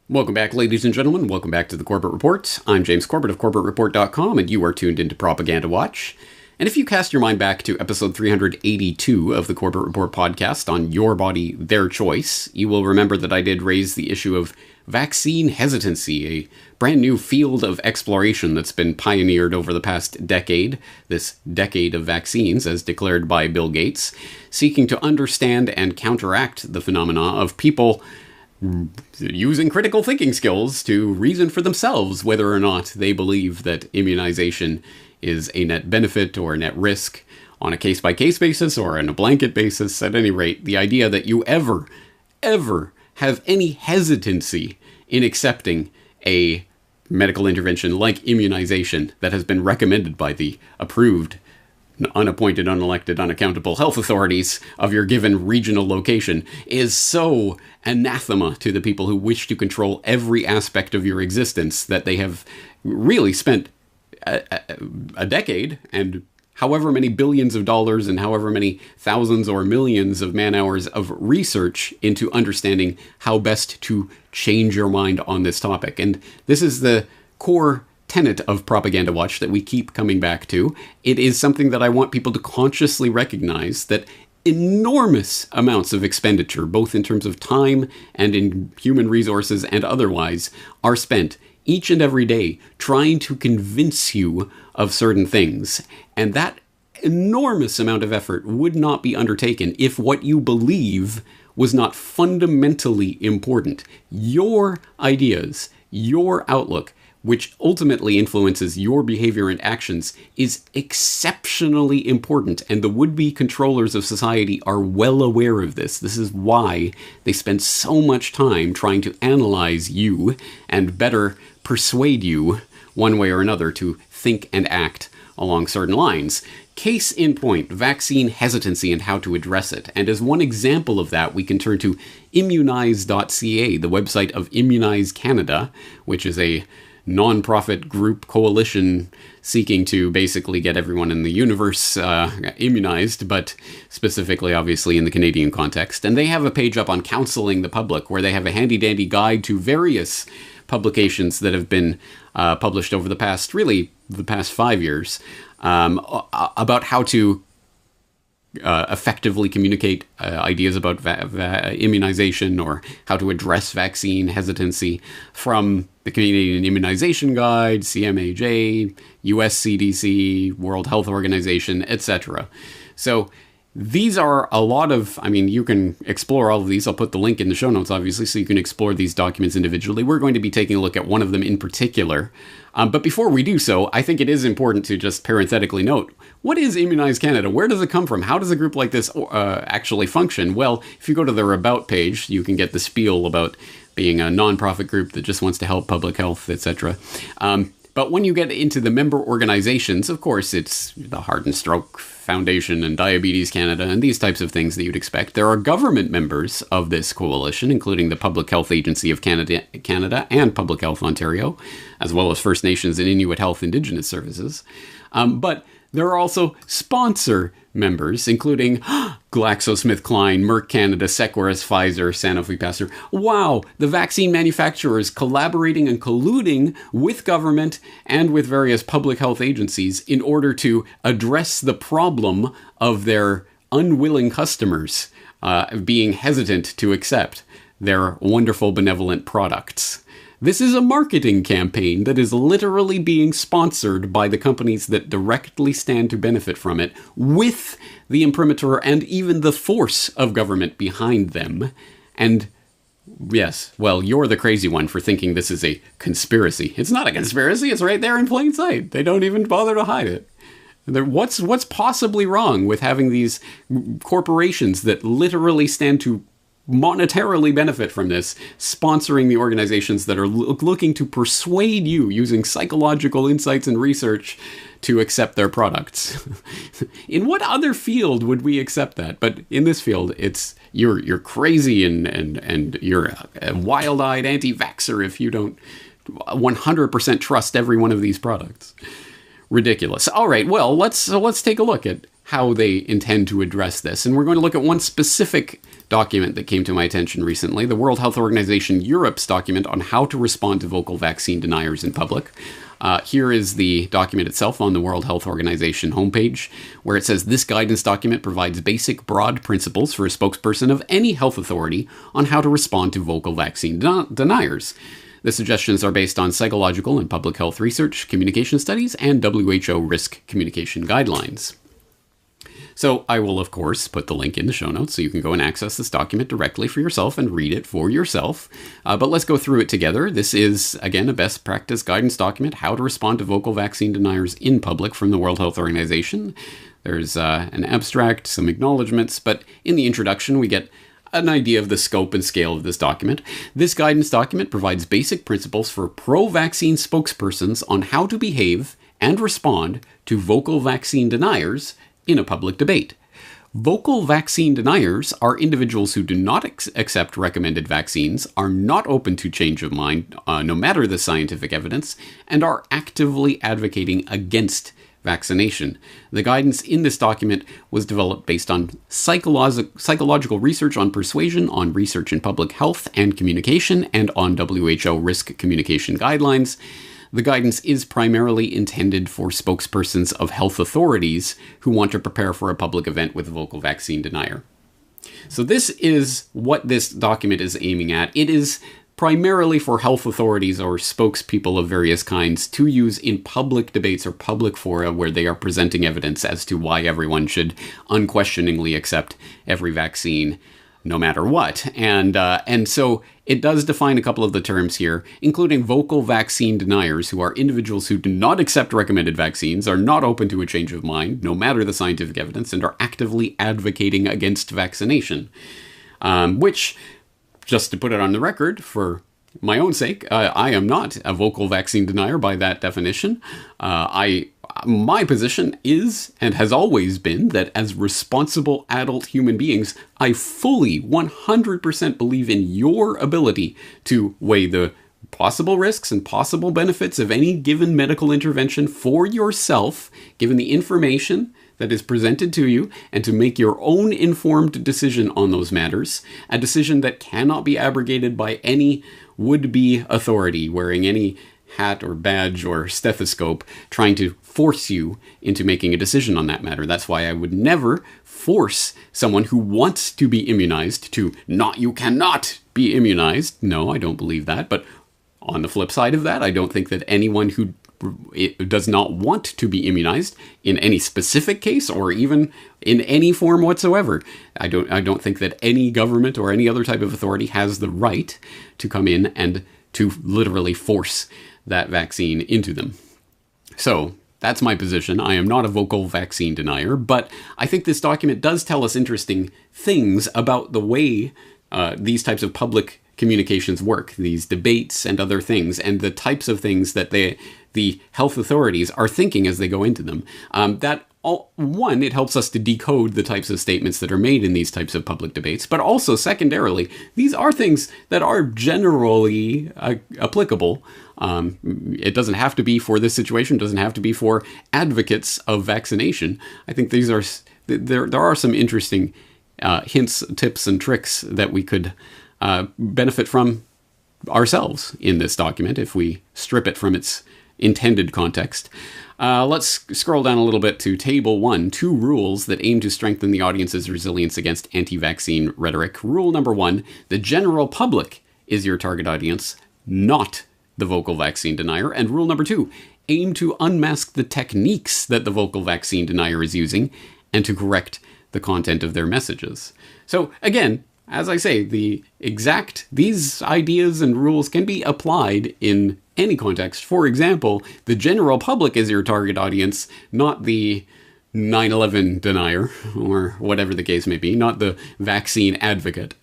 Welcome back, ladies and gentlemen. Welcome back to the Corbett Report. I'm James Corbett of CorbettReport.com, and you are tuned into Propaganda Watch. And if you cast your mind back to episode 382 of the Corbett Report podcast on Your Body, Their Choice, you will remember that I did raise the issue of vaccine hesitancy, a brand new field of exploration that's been pioneered over the past decade, this decade of vaccines as declared by Bill Gates, seeking to understand and counteract the phenomena of people using critical thinking skills to reason for themselves whether or not they believe that immunization is a net benefit or a net risk on a case-by-case basis or on a blanket basis. At any rate, the idea that you ever have any hesitancy in accepting a medical intervention like immunization that has been recommended by the approved, unappointed, unelected, unaccountable health authorities of your given regional location is so anathema to the people who wish to control every aspect of your existence that they have really spent a decade and however many billions of dollars and however many thousands or millions of man-hours of research into understanding how best to change your mind on this topic. And this is the core tenet of Propaganda Watch that we keep coming back to. It is something that I want people to consciously recognize, that enormous amounts of expenditure, both in terms of time and in human resources and otherwise, are spent each and every day trying to convince you of certain things. And that enormous amount of effort would not be undertaken if what you believe was not fundamentally important. Your ideas, your outlook, which ultimately influences your behavior and actions, is exceptionally important, and the would-be controllers of society are well aware of this. This is why they spend so much time trying to analyze you and better persuade you, one way or another, to think and act along certain lines. Case in point, vaccine hesitancy and how to address it. And as one example of that, we can turn to immunize.ca, the website of Immunize Canada, which is a non-profit group coalition seeking to basically get everyone in the universe immunized, but specifically, obviously, in the Canadian context. And they have a page up on counseling the public, where they have a handy-dandy guide to various publications that have been published over the past 5 years, about how to effectively communicate ideas about immunization or how to address vaccine hesitancy, from the Canadian Immunization Guide, CMAJ, US CDC, World Health Organization, etc. So these are a lot of, you can explore all of these. I'll put the link in the show notes, obviously, so you can explore these documents individually. We're going to be taking a look at one of them in particular. But before we do so, I think it is important to just parenthetically note, what is Immunize Canada? Where does it come from? How does a group like this actually function? Well, if you go to their About page, you can get the spiel about being a nonprofit group that just wants to help public health, etc. But when you get into the member organizations, of course, it's the Heart and Stroke Foundation and Diabetes Canada and these types of things that you'd expect. There are government members of this coalition, including the Public Health Agency of Canada and Public Health Ontario, as well as First Nations and Inuit Health Indigenous Services. But there are also sponsor members, including GlaxoSmithKline, Merck Canada, Seqirus, Pfizer, Sanofi Pasteur. Wow, the vaccine manufacturers collaborating and colluding with government and with various public health agencies in order to address the problem of their unwilling customers being hesitant to accept their wonderful, benevolent products. This is a marketing campaign that is literally being sponsored by the companies that directly stand to benefit from it, with the imprimatur and even the force of government behind them. And yes, well, you're the crazy one for thinking this is a conspiracy. It's not a conspiracy. It's right there in plain sight. They don't even bother to hide it. What's possibly wrong with having these corporations that literally stand to monetarily benefit from this, sponsoring the organizations that are looking to persuade you using psychological insights and research to accept their products? In what other field would we accept that? But in this field, it's you're crazy and you're a wild-eyed anti-vaxxer if you don't 100% trust every one of these products. Ridiculous. All right, well, let's take a look at how they intend to address this. And we're going to look at one specific document that came to my attention recently, the World Health Organization Europe's document on how to respond to vocal vaccine deniers in public. Here is the document itself on the World Health Organization homepage, where it says, "This guidance document provides basic broad principles for a spokesperson of any health authority on how to respond to vocal vaccine deniers. The suggestions are based on psychological and public health research, communication studies, and WHO risk communication guidelines." So I will, of course, put the link in the show notes so you can go and access this document directly for yourself and read it for yourself. But let's go through it together. This is, again, a best practice guidance document, how to respond to vocal vaccine deniers in public from the World Health Organization. There's an abstract, some acknowledgments, but in the introduction we get an idea of the scope and scale of this document. This guidance document provides basic principles for pro-vaccine spokespersons on how to behave and respond to vocal vaccine deniers in a public debate. Vocal vaccine deniers are individuals who do not accept recommended vaccines, are not open to change of mind, no matter the scientific evidence, and are actively advocating against vaccination. The guidance in this document was developed based on psychological research on persuasion, on research in public health and communication, and on WHO risk communication guidelines. The guidance is primarily intended for spokespersons of health authorities who want to prepare for a public event with a vocal vaccine denier. So this is what this document is aiming at. It is primarily for health authorities or spokespeople of various kinds to use in public debates or public fora where they are presenting evidence as to why everyone should unquestioningly accept every vaccine no matter what. And so it does define a couple of the terms here, including vocal vaccine deniers, who are individuals who do not accept recommended vaccines, are not open to a change of mind, no matter the scientific evidence, and are actively advocating against vaccination. Which, just to put it on the record, for my own sake, I am not a vocal vaccine denier by that definition. My position is, and has always been, that as responsible adult human beings, I fully 100% believe in your ability to weigh the possible risks and possible benefits of any given medical intervention for yourself, given the information that is presented to you, and to make your own informed decision on those matters, a decision that cannot be abrogated by any would-be authority wearing any hat or badge or stethoscope trying to force you into making a decision on that matter. That's why I would never force someone who wants to be immunized to you cannot be immunized. No, I don't believe that. But on the flip side of that, I don't think that anyone who does not want to be immunized in any specific case or even in any form whatsoever, I don't think that any government or any other type of authority has the right to come in and to literally force that vaccine into them. So that's my position. I am not a vocal vaccine denier, but I think this document does tell us interesting things about the way these types of public communications work, these debates and other things, and the types of things that the health authorities are thinking as they go into them. One, it helps us to decode the types of statements that are made in these types of public debates, but also secondarily, these are things that are generally applicable. It doesn't have to be for this situation, doesn't have to be for advocates of vaccination. I think there are some interesting hints, tips, and tricks that we could benefit from ourselves in this document if we strip it from its intended context. Let's scroll down a little bit to Table 1, 2 rules that aim to strengthen the audience's resilience against anti-vaccine rhetoric. Rule number 1, the general public is your target audience, not the vocal vaccine denier. And rule number 2, aim to unmask the techniques that the vocal vaccine denier is using and to correct the content of their messages. So again, as I say, these ideas and rules can be applied in any context. For example, the general public is your target audience, not the 9/11 denier, or whatever the case may be, not the vaccine advocate.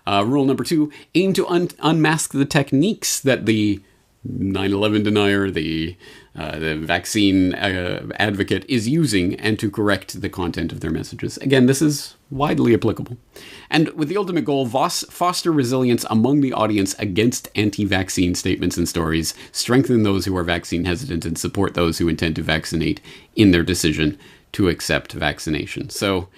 Rule number 2, aim to unmask the techniques that the 9/11 denier, the vaccine advocate is using, and to correct the content of their messages. Again, this is widely applicable. And with the ultimate goal, foster resilience among the audience against anti-vaccine statements and stories, strengthen those who are vaccine hesitant, and support those who intend to vaccinate in their decision to accept vaccination. So,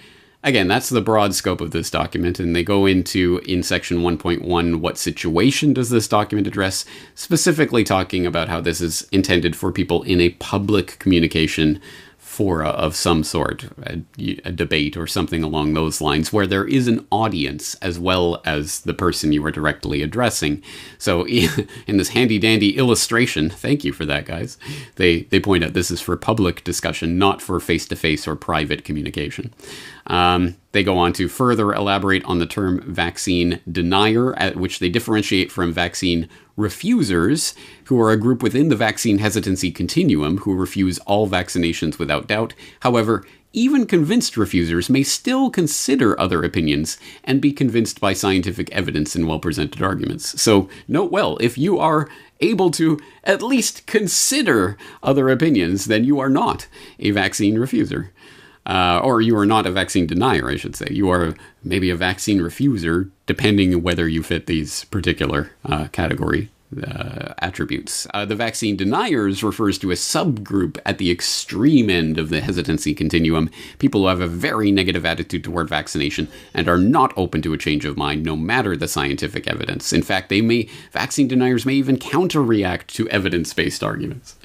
again, that's the broad scope of this document, and they go into, in section 1.1, what situation does this document address, specifically talking about how this is intended for people in a public communication fora of some sort, a debate or something along those lines, where there is an audience as well as the person you are directly addressing. So in this handy-dandy illustration, thank you for that, guys, they point out this is for public discussion, not for face-to-face or private communication. They go on to further elaborate on the term vaccine denier, which they differentiate from vaccine refusers, who are a group within the vaccine hesitancy continuum who refuse all vaccinations without doubt. However, even convinced refusers may still consider other opinions and be convinced by scientific evidence and well-presented arguments. So note well, if you are able to at least consider other opinions, then you are not a vaccine refuser. Or you are not a vaccine denier, I should say. You are maybe a vaccine refuser, depending whether you fit these particular category attributes. The vaccine deniers refers to a subgroup at the extreme end of the hesitancy continuum, people who have a very negative attitude toward vaccination and are not open to a change of mind, no matter the scientific evidence. In fact, vaccine deniers may even counter-react to evidence-based arguments.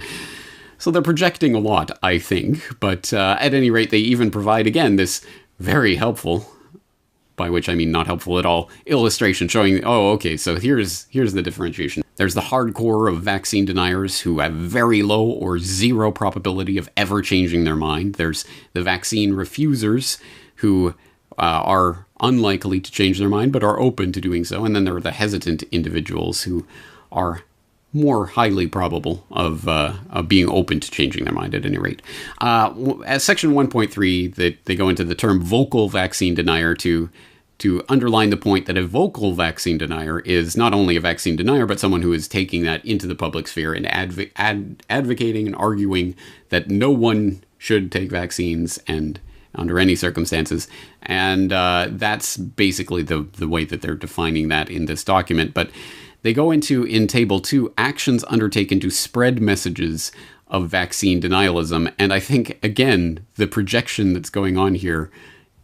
So they're projecting a lot, I think, but at any rate, they even provide, again, this very helpful, by which I mean not helpful at all, illustration showing, oh, okay, so here's the differentiation. There's the hardcore of vaccine deniers who have very low or zero probability of ever changing their mind. There's the vaccine refusers who are unlikely to change their mind, but are open to doing so. And then there are the hesitant individuals who are more highly probable of being open to changing their mind at any rate. As section 1.3, they go into the term vocal vaccine denier to underline the point that a vocal vaccine denier is not only a vaccine denier, but someone who is taking that into the public sphere and advocating and arguing that no one should take vaccines and under any circumstances. And that's basically the way that they're defining that in this document. But they go into, in Table 2, actions undertaken to spread messages of vaccine denialism. And I think, again, the projection that's going on here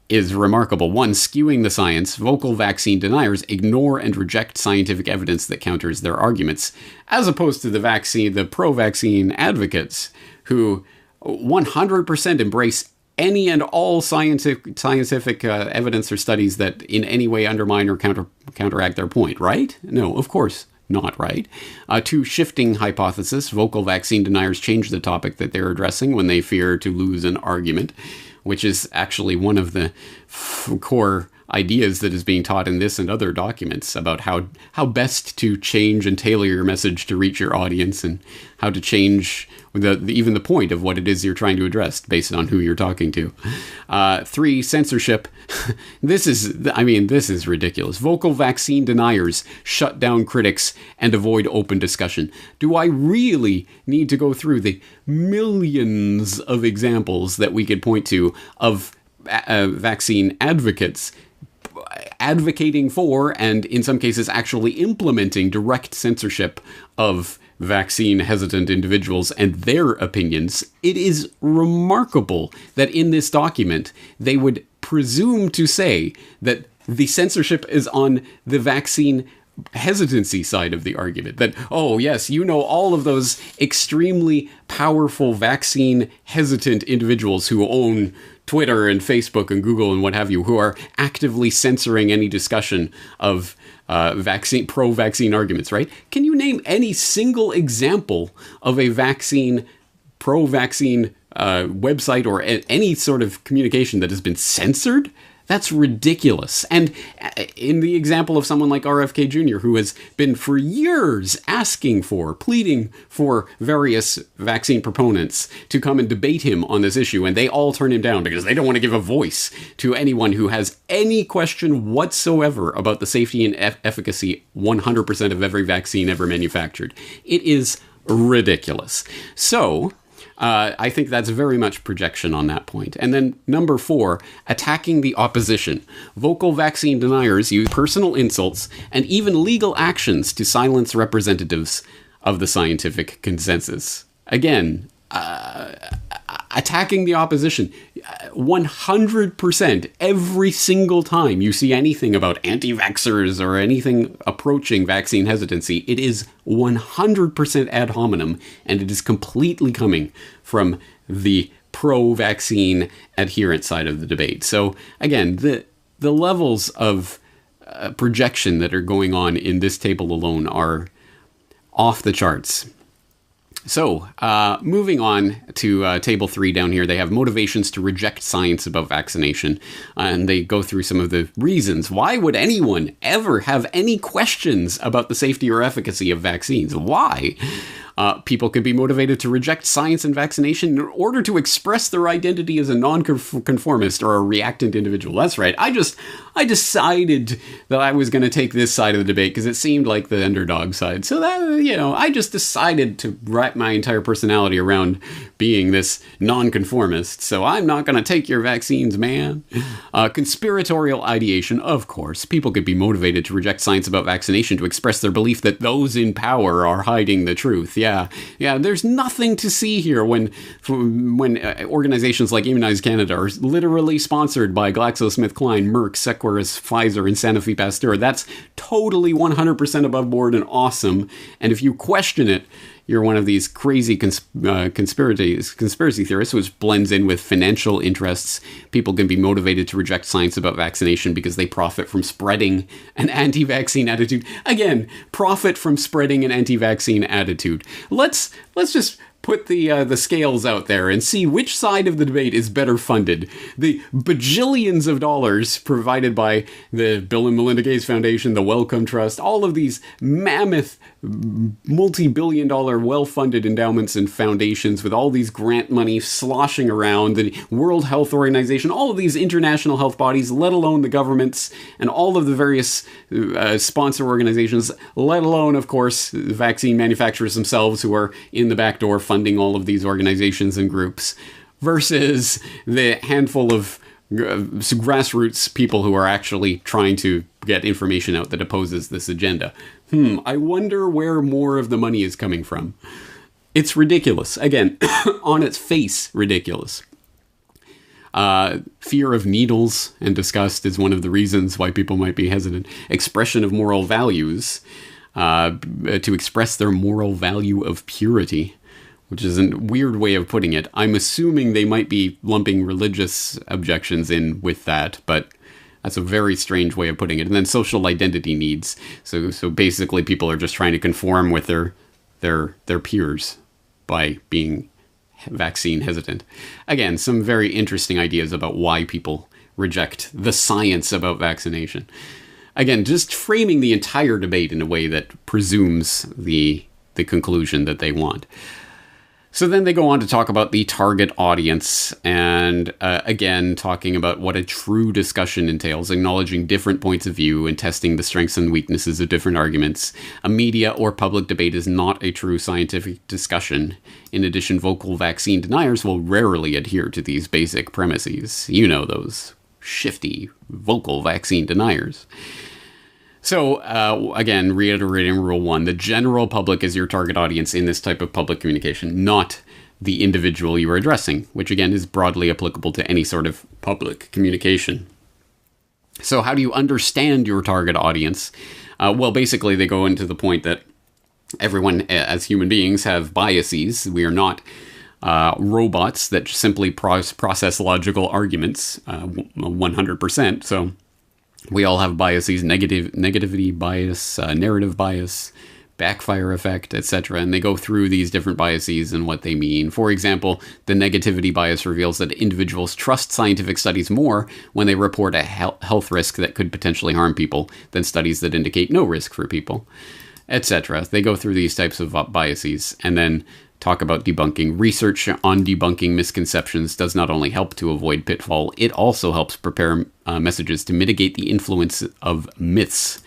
is remarkable. One, skewing the science. Vocal vaccine deniers ignore and reject scientific evidence that counters their arguments, as opposed to the pro-vaccine advocates who 100% embrace any and all scientific evidence or studies that in any way undermine or counteract their point, right? No, of course not, right? Two, shifting hypothesis. Vocal vaccine deniers change the topic that they're addressing when they fear to lose an argument, which is actually one of the core ideas that is being taught in this and other documents about how best to change and tailor your message to reach your audience, and how to change even the point of what it is you're trying to address based on who you're talking to. 3, censorship. This is ridiculous. Vocal vaccine deniers shut down critics and avoid open discussion. Do I really need to go through the millions of examples that we could point to of vaccine advocates advocating for, and in some cases actually implementing, direct censorship of vaccine hesitant individuals and their opinions? It is remarkable that in this document they would presume to say that the censorship is on the vaccine hesitancy side of the argument. That, oh yes, all of those extremely powerful vaccine hesitant individuals who own Twitter and Facebook and Google and what have you, who are actively censoring any discussion of pro-vaccine arguments, right? Can you name any single example of a pro-vaccine website or any sort of communication that has been censored That's ridiculous. And in the example of someone like RFK Jr., who has been for years asking for, pleading for various vaccine proponents to come and debate him on this issue, and they all turn him down because they don't want to give a voice to anyone who has any question whatsoever about the safety and efficacy 100% of every vaccine ever manufactured. It is ridiculous. So I think that's very much projection on that point. And then number 4, attacking the opposition. Vocal vaccine deniers use personal insults and even legal actions to silence representatives of the scientific consensus. Again, attacking the opposition. 100% every single time you see anything about anti-vaxxers or anything approaching vaccine hesitancy, it is 100% ad hominem, and it is completely coming from the pro-vaccine adherent side of the debate. So again, the levels of projection that are going on in this table alone are off the charts. So, moving on to table 3 down here, they have motivations to reject science about vaccination, and they go through some of the reasons. Why would anyone ever have any questions about the safety or efficacy of vaccines? Why? People can be motivated to reject science and vaccination in order to express their identity as a nonconformist or a reactant individual. That's right. I decided that I was going to take this side of the debate because it seemed like the underdog side. So that, I just decided to wrap my entire personality around being this nonconformist. So I'm not going to take your vaccines, man. Conspiratorial ideation, of course. People could be motivated to reject science about vaccination to express their belief that those in power are hiding the truth. Yeah, there's nothing to see here when organizations like Immunize Canada are literally sponsored by GlaxoSmithKline, Merck, Seqirus, Pfizer, and Sanofi Pasteur. That's totally 100% above board and awesome. And if you question it, you're one of these crazy conspiracy theorists, which blends in with financial interests. People can be motivated to reject science about vaccination because they profit from spreading an anti-vaccine attitude. Again, profit from spreading an anti-vaccine attitude. Let's just put the scales out there and see which side of the debate is better funded. The bajillions of dollars provided by the Bill and Melinda Gates Foundation, the Wellcome Trust, all of these mammoth multi-billion-dollar well-funded endowments and foundations with all these grant money sloshing around, the World Health Organization, all of these international health bodies, let alone the governments and all of the various sponsor organizations, let alone, of course, the vaccine manufacturers themselves who are in the back door funding all of these organizations and groups, versus the handful of grassroots people who are actually trying to get information out that opposes this agenda. I wonder where more of the money is coming from. It's ridiculous. Again, on its face, ridiculous. Fear of needles and disgust is one of the reasons why people might be hesitant. Expression of moral values, to express their moral value of purity, which is a weird way of putting it. I'm assuming they might be lumping religious objections in with that, but that's a very strange way of putting it. And then social identity needs. So basically people are just trying to conform with their peers by being vaccine hesitant. Again, some very interesting ideas about why people reject the science about vaccination. Again, just framing the entire debate in a way that presumes the conclusion that they want. So then they go on to talk about the target audience, and again, talking about what a true discussion entails, acknowledging different points of view and testing the strengths and weaknesses of different arguments. A media or public debate is not a true scientific discussion. In addition, vocal vaccine deniers will rarely adhere to these basic premises. You know, those shifty vocal vaccine deniers. So, again, reiterating Rule 1, the general public is your target audience in this type of public communication, not the individual you are addressing, which, again, is broadly applicable to any sort of public communication. So how do you understand your target audience? Well, basically, they go into the point that everyone, as human beings, have biases. We are not robots that simply process logical arguments 100%, so... we all have biases, negativity bias, narrative bias, backfire effect, etc. And they go through these different biases and what they mean. For example, the negativity bias reveals that individuals trust scientific studies more when they report a health risk that could potentially harm people than studies that indicate no risk for people, etc. They go through these types of biases and then talk about debunking. Research on debunking misconceptions does not only help to avoid pitfall, it also helps prepare messages to mitigate the influence of myths.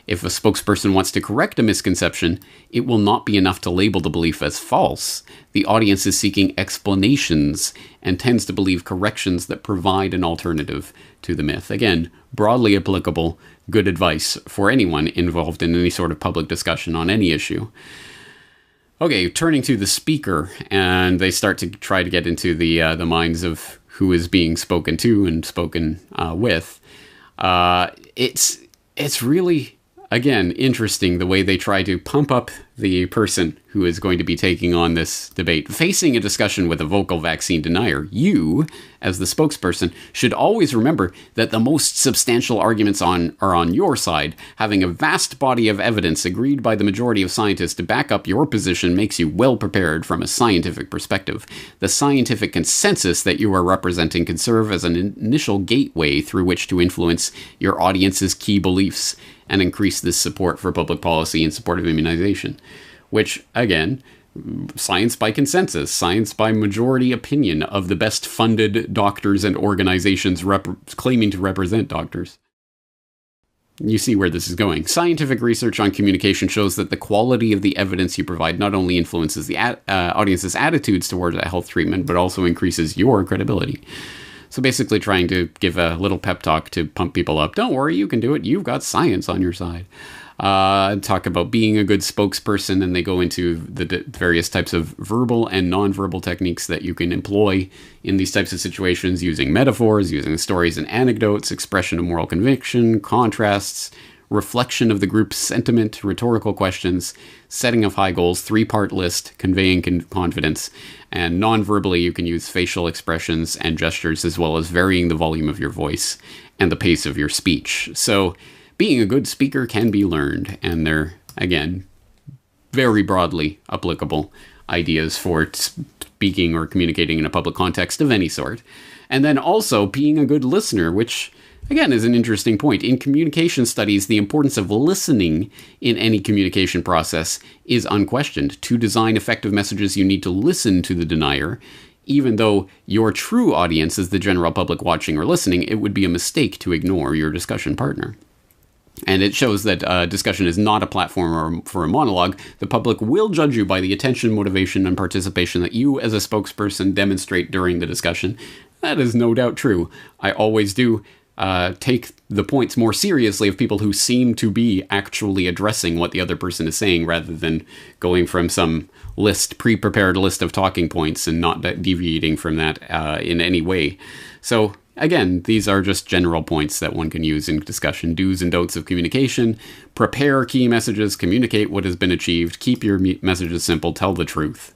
If a spokesperson wants to correct a misconception, it will not be enough to label the belief as false. The audience is seeking explanations and tends to believe corrections that provide an alternative to the myth. Again, broadly applicable, good advice for anyone involved in any sort of public discussion on any issue. Okay, turning to the speaker, and they start to try to get into the minds of who is being spoken to and spoken with. It's really, again, interesting the way they try to pump up the person who is going to be taking on this debate. Facing a discussion with a vocal vaccine denier, you, as the spokesperson, should always remember that the most substantial arguments are on your side. Having a vast body of evidence agreed by the majority of scientists to back up your position makes you well prepared from a scientific perspective. The scientific consensus that you are representing can serve as an initial gateway through which to influence your audience's key beliefs and increase this support for public policy in support of immunization. Which, again, science by consensus, science by majority opinion of the best funded doctors and organizations claiming to represent doctors. You see where this is going. Scientific research on communication shows that the quality of the evidence you provide not only influences the audience's attitudes towards a health treatment, but also increases your credibility. So basically trying to give a little pep talk to pump people up. Don't worry, you can do it. You've got science on your side. Talk about being a good spokesperson, and they go into the various types of verbal and nonverbal techniques that you can employ in these types of situations, using metaphors, using stories and anecdotes, expression of moral conviction, contrasts, reflection of the group's sentiment, rhetorical questions, setting of high goals, 3-part list, conveying confidence, and non-verbally you can use facial expressions and gestures, as well as varying the volume of your voice and the pace of your speech. So being a good speaker can be learned, and they're, again, very broadly applicable ideas for speaking or communicating in a public context of any sort. And then also being a good listener, which again is an interesting point. In communication studies, the importance of listening in any communication process is unquestioned. To design effective messages, you need to listen to the denier. Even though your true audience is the general public watching or listening, it would be a mistake to ignore your discussion partner. And it shows that discussion is not a platform for a monologue. The public will judge you by the attention, motivation, and participation that you as a spokesperson demonstrate during the discussion. That is no doubt true. I always do take the points more seriously of people who seem to be actually addressing what the other person is saying, rather than going from some pre-prepared list of talking points and not deviating from that in any way. So again, these are just general points that one can use in discussion. Do's and don'ts of communication. Prepare key messages. Communicate what has been achieved. Keep your messages simple. Tell the truth.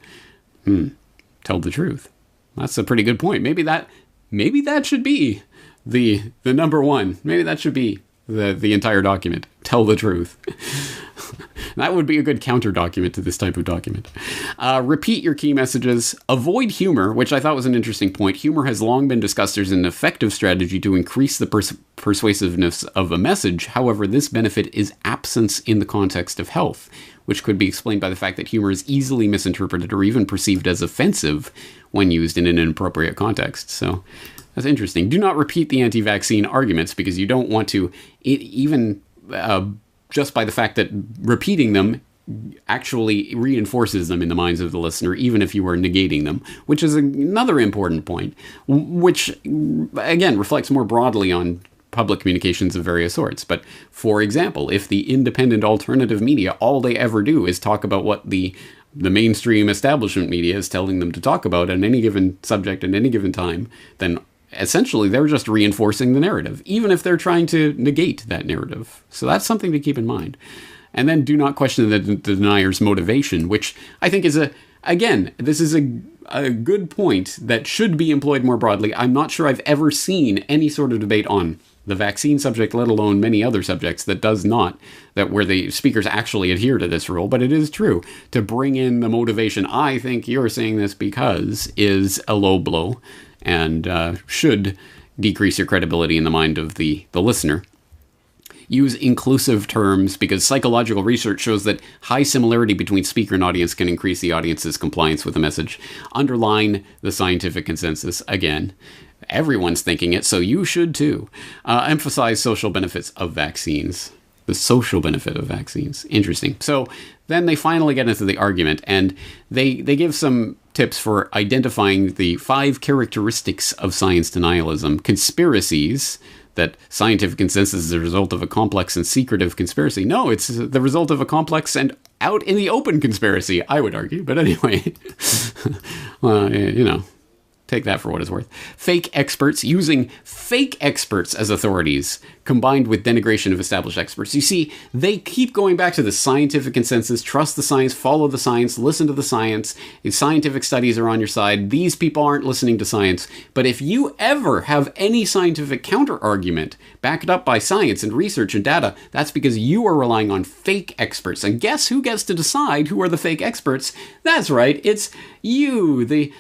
Tell the truth. That's a pretty good point. Maybe that should be the number one. Maybe that should be the entire document. Tell the truth. That would be a good counter document to this type of document. Repeat your key messages. Avoid humor, which I thought was an interesting point. Humor has long been discussed as an effective strategy to increase the persuasiveness of a message. However, this benefit is absence in the context of health, which could be explained by the fact that humor is easily misinterpreted or even perceived as offensive when used in an inappropriate context. So that's interesting. Do not repeat the anti-vaccine arguments, because you don't want to, just by the fact that repeating them actually reinforces them in the minds of the listener, even if you are negating them, which is another important point, which, again, reflects more broadly on public communications of various sorts. But, for example, if the independent alternative media, all they ever do is talk about what the mainstream establishment media is telling them to talk about on any given subject at any given time, then essentially they're just reinforcing the narrative, even if they're trying to negate that narrative. So that's something to keep in mind. And then do not question the denier's motivation, which I think is this is a good point that should be employed more broadly. I'm not sure I've ever seen any sort of debate on the vaccine subject, let alone many other subjects, that does not, that where the speakers actually adhere to this rule. But it is true to bring in the motivation, I think you're saying this because, is a low blow and should decrease your credibility in the mind of the listener. Use inclusive terms because psychological research shows that high similarity between speaker and audience can increase the audience's compliance with the message. Underline the scientific consensus. Again, everyone's thinking it, so you should too. Emphasize social benefits of vaccines. The social benefit of vaccines. Interesting. So then they finally get into the argument, and they give some tips for identifying the 5 characteristics of science denialism. Conspiracies, that scientific consensus is the result of a complex and secretive conspiracy. No, it's the result of a complex and out in the open conspiracy, I would argue. But anyway, well, you know, take that for what it's worth. Fake experts, using fake experts as authorities, combined with denigration of established experts. You see, they keep going back to the scientific consensus, trust the science, follow the science, listen to the science. The scientific studies are on your side. These people aren't listening to science. But if you ever have any scientific counter-argument backed up by science and research and data, that's because you are relying on fake experts. And guess who gets to decide who are the fake experts? That's right, it's you, the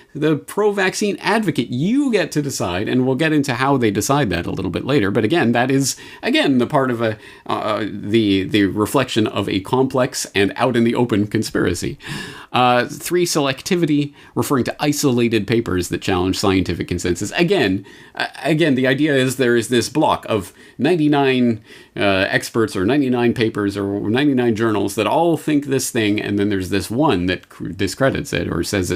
pro-vaccine advocate. You get to decide, and we'll get into how they decide that a little bit later. But again, that is the part of the reflection of a complex and out in the open conspiracy. 3, selectivity, referring to isolated papers that challenge scientific consensus. Again, the idea is there is this block of 99 experts or 99 papers or 99 journals that all think this thing, and then there's this one that discredits it or says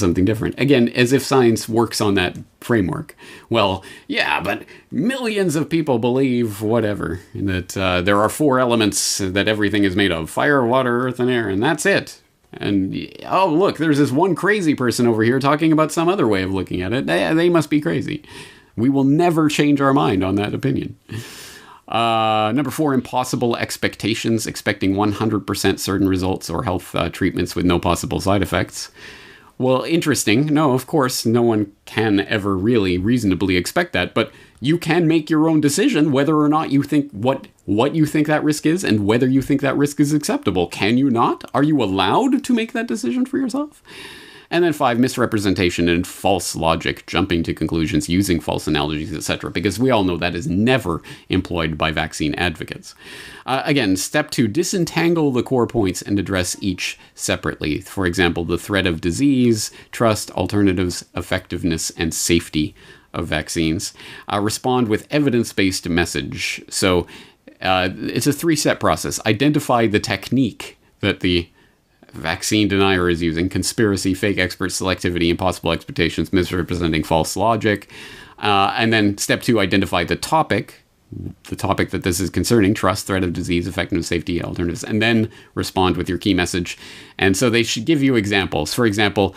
something different. Again, as if science works on that framework. Well, yeah, but millions of people believe whatever, that there are 4 elements that everything is made of: fire, water, earth, and air, and that's it. And, oh, look, there's this one crazy person over here talking about some other way of looking at it. They must be crazy. We will never change our mind on that opinion. Number 4, impossible expectations, expecting 100% certain results or health treatments with no possible side effects. Well, interesting. No, of course, no one can ever really reasonably expect that, but you can make your own decision whether or not you think what you think that risk is and whether you think that risk is acceptable. Can you not? Are you allowed to make that decision for yourself? And then 5, misrepresentation and false logic, jumping to conclusions using false analogies, etc. Because we all know that is never employed by vaccine advocates. Again, step 2, disentangle the core points and address each separately. For example, the threat of disease, trust, alternatives, effectiveness, and safety of vaccines. Respond with evidence-based message. So it's a 3-step process. Identify the technique that the vaccine denier is using: conspiracy, fake experts, selectivity, impossible expectations, misrepresenting false logic. And then step 2, identify the topic that this is concerning: trust, threat of disease, effectiveness, safety, alternatives, and then respond with your key message. And so they should give you examples. For example,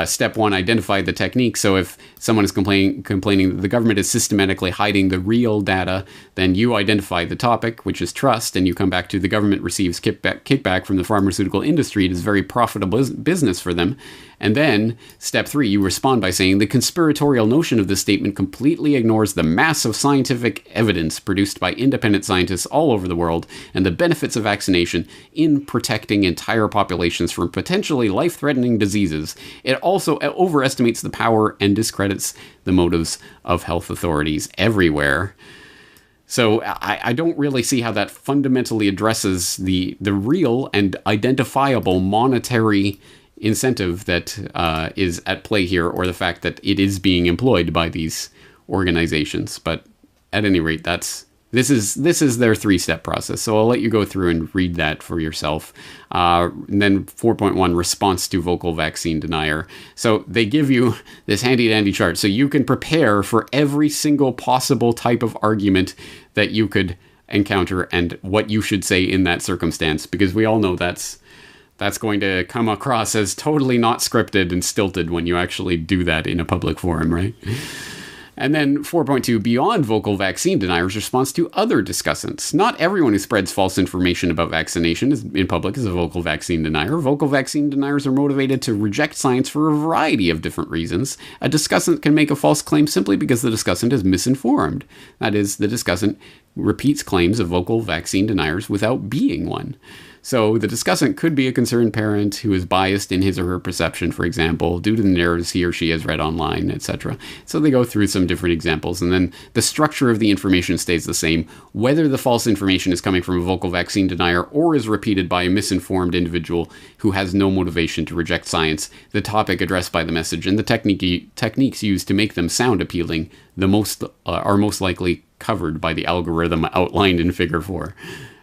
step 1, identify the technique. So if someone is complaining that the government is systematically hiding the real data, then you identify the topic, which is trust, and you come back to the government receives kickback from the pharmaceutical industry. It is very profitable business for them. And then step 3, you respond by saying the conspiratorial notion of this statement completely ignores the massive scientific evidence produced by independent scientists all over the world and the benefits of vaccination in protecting entire populations from potentially life-threatening diseases. It also overestimates the power and discredits the motives of health authorities everywhere. So I don't really see how that fundamentally addresses the real and identifiable monetary incentive that is at play here, or the fact that it is being employed by these organizations. But at any rate, this is their 3-step process. So I'll let you go through and read that for yourself. And then 4.1, response to vocal vaccine denier. So they give you this handy dandy chart so you can prepare for every single possible type of argument that you could encounter and what you should say in that circumstance, because we all know that's going to come across as totally not scripted and stilted when you actually do that in a public forum, right? And then 4.2, beyond vocal vaccine deniers, response to other discussants. Not everyone who spreads false information about vaccination in public is a vocal vaccine denier. Vocal vaccine deniers are motivated to reject science for a variety of different reasons. A discussant can make a false claim simply because the discussant is misinformed. That is, the discussant repeats claims of vocal vaccine deniers without being one. So the discussant could be a concerned parent who is biased in his or her perception, for example, due to the narratives he or she has read online, etc. So they go through some different examples, and then the structure of the information stays the same. Whether the false information is coming from a vocal vaccine denier or is repeated by a misinformed individual who has no motivation to reject science, the topic addressed by the message, and the techniques used to make them sound appealing, are most likely covered by the algorithm outlined in Figure 4.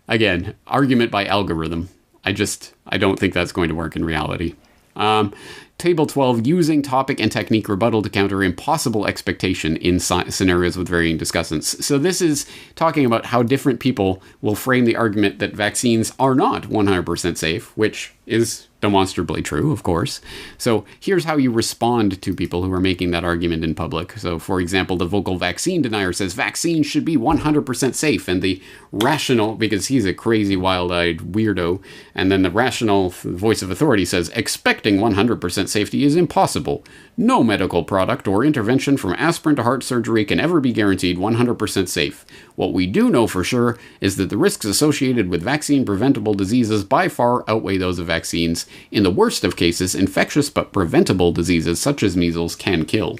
Again, argument by algorithm. I don't think that's going to work in reality. Table 12, using topic and technique rebuttal to counter impossible expectation in scenarios with varying discussants. So this is talking about how different people will frame the argument that vaccines are not 100% safe, which is demonstrably true, of course. So here's how you respond to people who are making that argument in public. So, for example, the vocal vaccine denier says vaccines should be 100% safe, and the rational, because he's a crazy, wild-eyed weirdo, and then the rational voice of authority says expecting 100% safety is impossible. No medical product or intervention from aspirin to heart surgery can ever be guaranteed 100% safe. What we do know for sure is that the risks associated with vaccine-preventable diseases by far outweigh those of vaccines. In the worst of cases, infectious but preventable diseases such as measles can kill.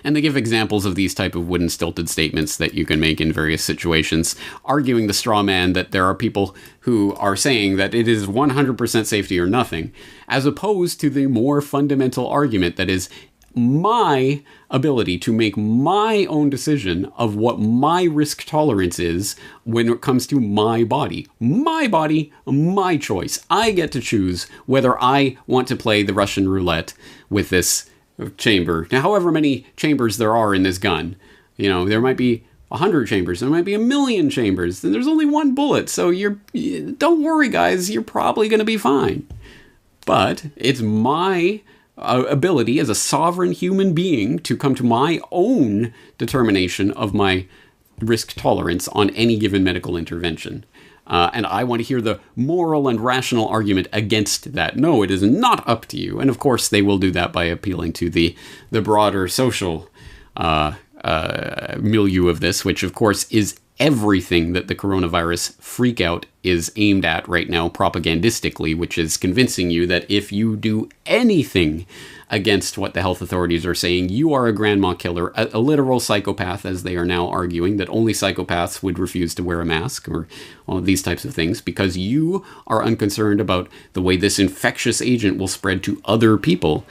And they give examples of these type of wooden stilted statements that you can make in various situations, arguing the straw man that there are people who are saying that it is 100% safety or nothing, as opposed to the more fundamental argument that is my ability to make my own decision of what my risk tolerance is when it comes to my body. My body, my choice. I get to choose whether I want to play the Russian roulette with this chamber. Now, however many chambers there are in this gun, there might be 100 chambers, there might be 1,000,000 chambers, and there's only one bullet, so don't worry, guys, you're probably going to be fine. But it's my ability as a sovereign human being to come to my own determination of my risk tolerance on any given medical intervention. And I want to hear the moral and rational argument against that. No, it is not up to you. And of course, they will do that by appealing to the broader social milieu of this, which of course is everything that the coronavirus freakout is aimed at right now propagandistically, which is convincing you that if you do anything against what the health authorities are saying, you are a grandma killer, a literal psychopath, as they are now arguing that only psychopaths would refuse to wear a mask or all of these types of things because you are unconcerned about the way this infectious agent will spread to other people.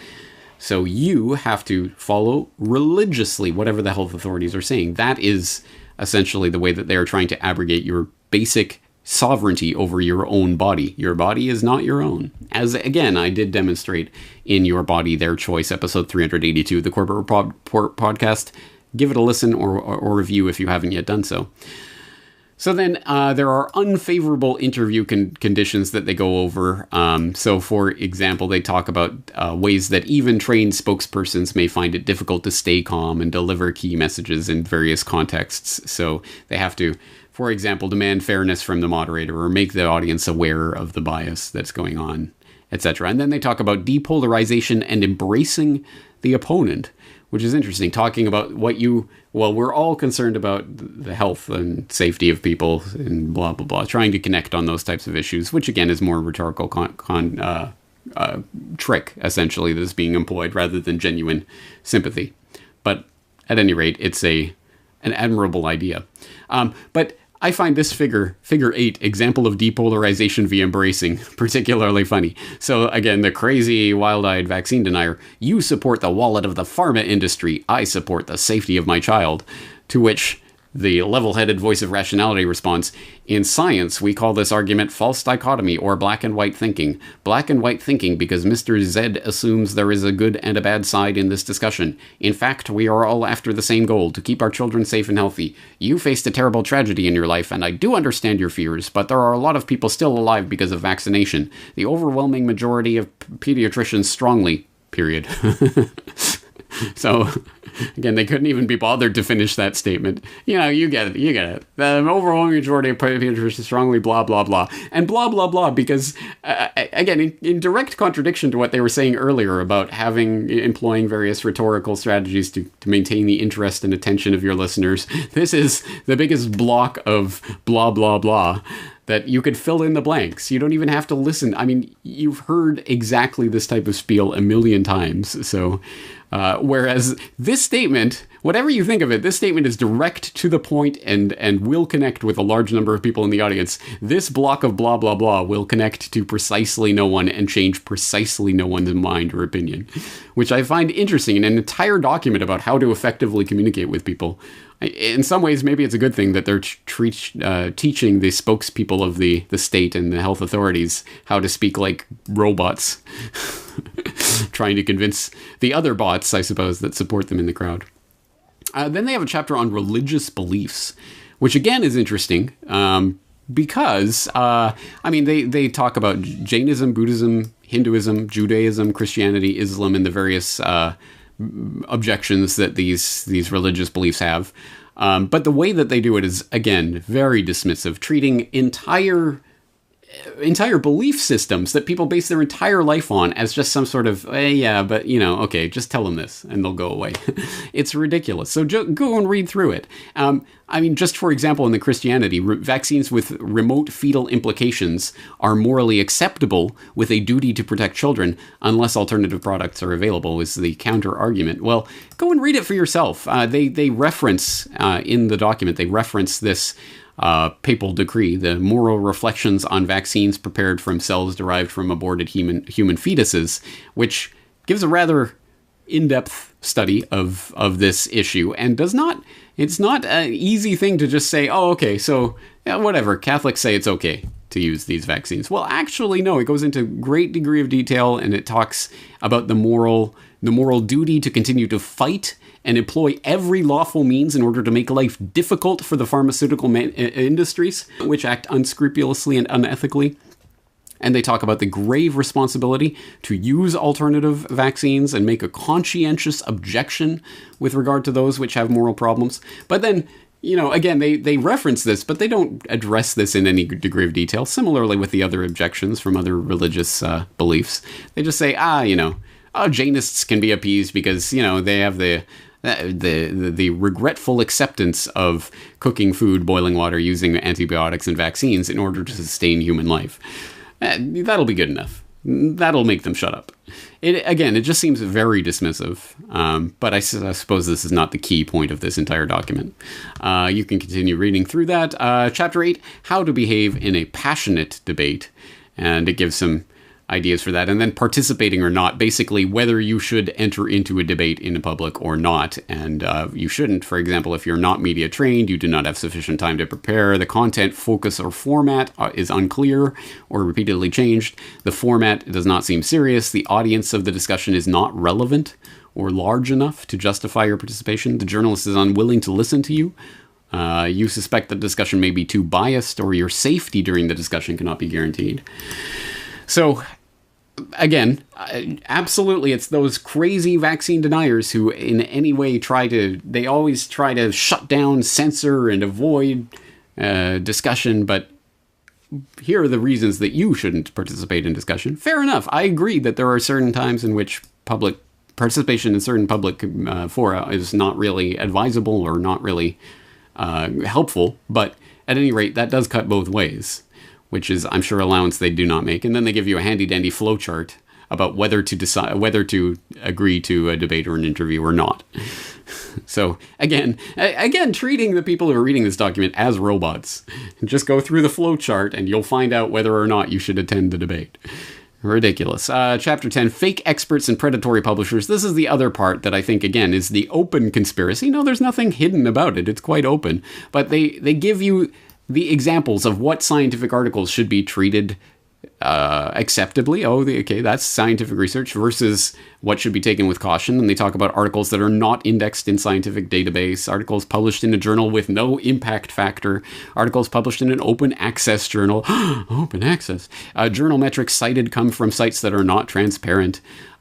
So you have to follow religiously whatever the health authorities are saying. That is essentially the way that they are trying to abrogate your basic sovereignty over your own body. Your body is not your own. As, again, I did demonstrate in Your Body, Their Choice, episode 382 of the Corporate Report podcast. Give it a listen or review if you haven't yet done so. So then there are unfavorable interview conditions that they go over. So, for example, they talk about ways that even trained spokespersons may find it difficult to stay calm and deliver key messages in various contexts. So they have to, for example, demand fairness from the moderator or make the audience aware of the bias that's going on, etc. And then they talk about depolarization and embracing the opponent, which is interesting, talking about we're all concerned about the health and safety of people and blah, blah, blah, trying to connect on those types of issues, which again is more rhetorical trick, essentially, that is being employed rather than genuine sympathy. But at any rate, it's an admirable idea. But I find this figure 8, example of depolarization via embracing, particularly funny. So again, the crazy, wild-eyed vaccine denier, you support the wallet of the pharma industry, I support the safety of my child. To which the level-headed voice of rationality responds, in science, we call this argument false dichotomy or black and white thinking. Black and white thinking because Mr. Z assumes there is a good and a bad side in this discussion. In fact, we are all after the same goal, to keep our children safe and healthy. You faced a terrible tragedy in your life, and I do understand your fears, but there are a lot of people still alive because of vaccination. The overwhelming majority of pediatricians strongly, period. So, again, they couldn't even be bothered to finish that statement. You get it. The overwhelming majority of pediatricians strongly blah, blah, blah. And blah, blah, blah, because, again, in direct contradiction to what they were saying earlier about employing various rhetorical strategies to maintain the interest and attention of your listeners, this is the biggest block of blah, blah, blah that you could fill in the blanks. You don't even have to listen. I mean, you've heard exactly this type of spiel a million times. So, whereas this statement, whatever you think of it, this statement is direct to the point and will connect with a large number of people in the audience. This block of blah, blah, blah will connect to precisely no one and change precisely no one's mind or opinion, which I find interesting in an entire document about how to effectively communicate with people. In some ways, maybe it's a good thing that they're teaching the spokespeople of the state and the health authorities how to speak like robots, trying to convince the other bots, I suppose, that support them in the crowd. Then they have a chapter on religious beliefs, which again is interesting because, they talk about Jainism, Buddhism, Hinduism, Judaism, Christianity, Islam, and the various objections that these religious beliefs have. But the way that they do it is, again, very dismissive, treating entire belief systems that people base their entire life on as just some sort of, okay, just tell them this and they'll go away. It's ridiculous. So go and read through it. Just for example, in the Christianity, vaccines with remote fetal implications are morally acceptable with a duty to protect children unless alternative products are available, is the counter argument. Well, go and read it for yourself. They reference, in the document, they reference this papal decree, the moral reflections on vaccines prepared from cells derived from aborted human fetuses, which gives a rather in-depth study of this issue and it's not an easy thing to just say, oh, okay, so whatever, Catholics say it's okay to use these vaccines. Well, actually, no, it goes into great degree of detail and it talks about the moral duty to continue to fight and employ every lawful means in order to make life difficult for the pharmaceutical industries, which act unscrupulously and unethically. And they talk about the grave responsibility to use alternative vaccines and make a conscientious objection with regard to those which have moral problems. But then, again, they reference this, but they don't address this in any degree of detail. Similarly with the other objections from other religious beliefs. They just say, Jainists can be appeased because, they have the regretful acceptance of cooking food, boiling water, using antibiotics and vaccines in order to sustain human life. That'll be good enough. That'll make them shut up. It just seems very dismissive, but I suppose this is not the key point of this entire document. You can continue reading through that. Chapter 8, How to Behave in a Passionate Debate, and it gives some ideas for that, and then participating or not, basically whether you should enter into a debate in public or not, and you shouldn't. For example, if you're not media trained, you do not have sufficient time to prepare, the content, focus, or format is unclear or repeatedly changed, the format does not seem serious, the audience of the discussion is not relevant or large enough to justify your participation, the journalist is unwilling to listen to you, you suspect the discussion may be too biased, or your safety during the discussion cannot be guaranteed. So, again, absolutely, it's those crazy vaccine deniers who in any way they always try to shut down, censor, and avoid discussion, but here are the reasons that you shouldn't participate in discussion. Fair enough. I agree that there are certain times in which public participation in certain public fora is not really advisable or not really helpful, but at any rate, that does cut both ways, which is, I'm sure, allowance they do not make. And then they give you a handy-dandy flowchart about whether to agree to a debate or an interview or not. So, again, treating the people who are reading this document as robots. Just go through the flowchart and you'll find out whether or not you should attend the debate. Ridiculous. Chapter 10, Fake Experts and Predatory Publishers. This is the other part that I think, again, is the open conspiracy. No, there's nothing hidden about it. It's quite open. But they give you the examples of what scientific articles should be treated acceptably. Okay, that's scientific research versus what should be taken with caution. And they talk about articles that are not indexed in scientific database, articles published in a journal with no impact factor, articles published in an open access journal. Open access. Journal metrics cited come from sites that are not transparent.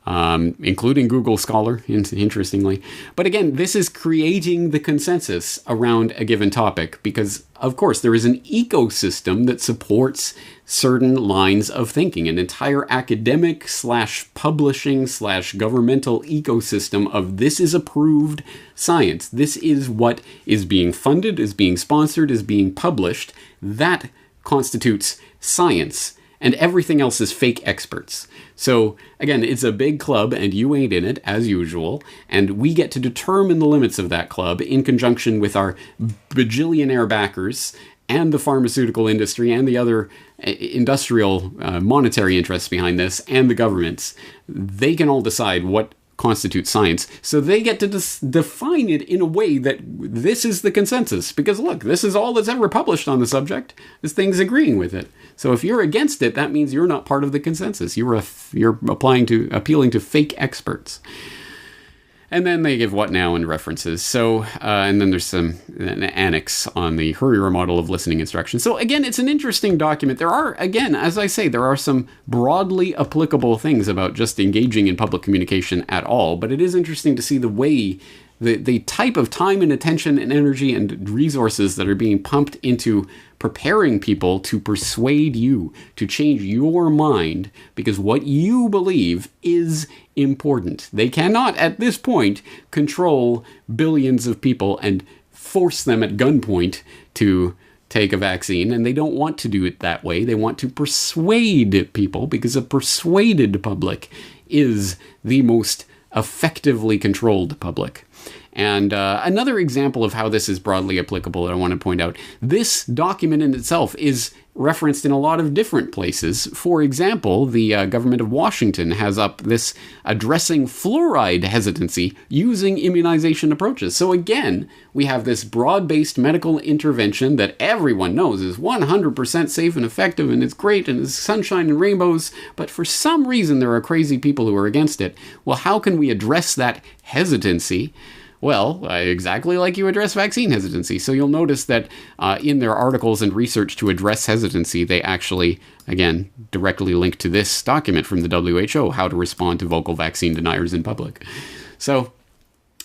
including Google Scholar, interestingly. But again, this is creating the consensus around a given topic because, of course, there is an ecosystem that supports certain lines of thinking, an entire academic / publishing / governmental ecosystem of this is approved science. This is what is being funded, is being sponsored, is being published. That constitutes science. And everything else is fake experts. So, again, it's a big club, and you ain't in it, as usual, and we get to determine the limits of that club in conjunction with our bajillionaire backers and the pharmaceutical industry and the other industrial monetary interests behind this and the governments. They can all decide what constitutes science, so they get to define it in a way that this is the consensus. Because look, this is all that's ever published on the subject, is things agreeing with it. So if you're against it, that means you're not part of the consensus. You're appealing to fake experts. And then they give what now and references. So, and then there's an annex on the Hurrier model of listening instructions. So again, it's an interesting document. There are, again, as I say, there are some broadly applicable things about just engaging in public communication at all. But it is interesting to see the way, the type of time and attention and energy and resources that are being pumped into preparing people to persuade you, to change your mind, because what you believe is important. They cannot, at this point, control billions of people and force them at gunpoint to take a vaccine, and they don't want to do it that way. They want to persuade people, because a persuaded public is the most effectively controlled public. And another example of how this is broadly applicable that I want to point out, this document in itself is referenced in a lot of different places. For example, the government of Washington has up this addressing fluoride hesitancy using immunization approaches. So again, we have this broad-based medical intervention that everyone knows is 100% safe and effective, and it's great, and it's sunshine and rainbows, but for some reason there are crazy people who are against it. Well, how can we address that hesitancy? Well, exactly like you address vaccine hesitancy. So you'll notice that in their articles and research to address hesitancy, they actually, again, directly link to this document from the WHO, How to Respond to Vocal Vaccine Deniers in Public. So,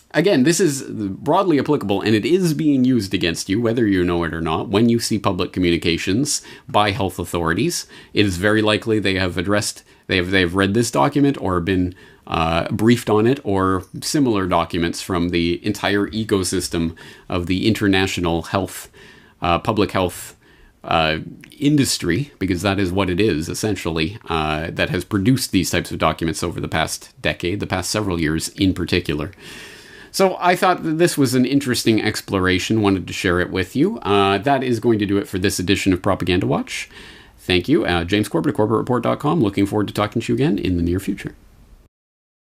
again, this is broadly applicable, and it is being used against you, whether you know it or not, when you see public communications by health authorities. It is very likely they have read this document or been briefed on it, or similar documents from the entire ecosystem of the international health, public health industry, because that is what it is, essentially, that has produced these types of documents over the past decade, the past several years in particular. So I thought that this was an interesting exploration, wanted to share it with you. That is going to do it for this edition of Propaganda Watch. Thank you. James Corbett at CorbettReport.com. Looking forward to talking to you again in the near future.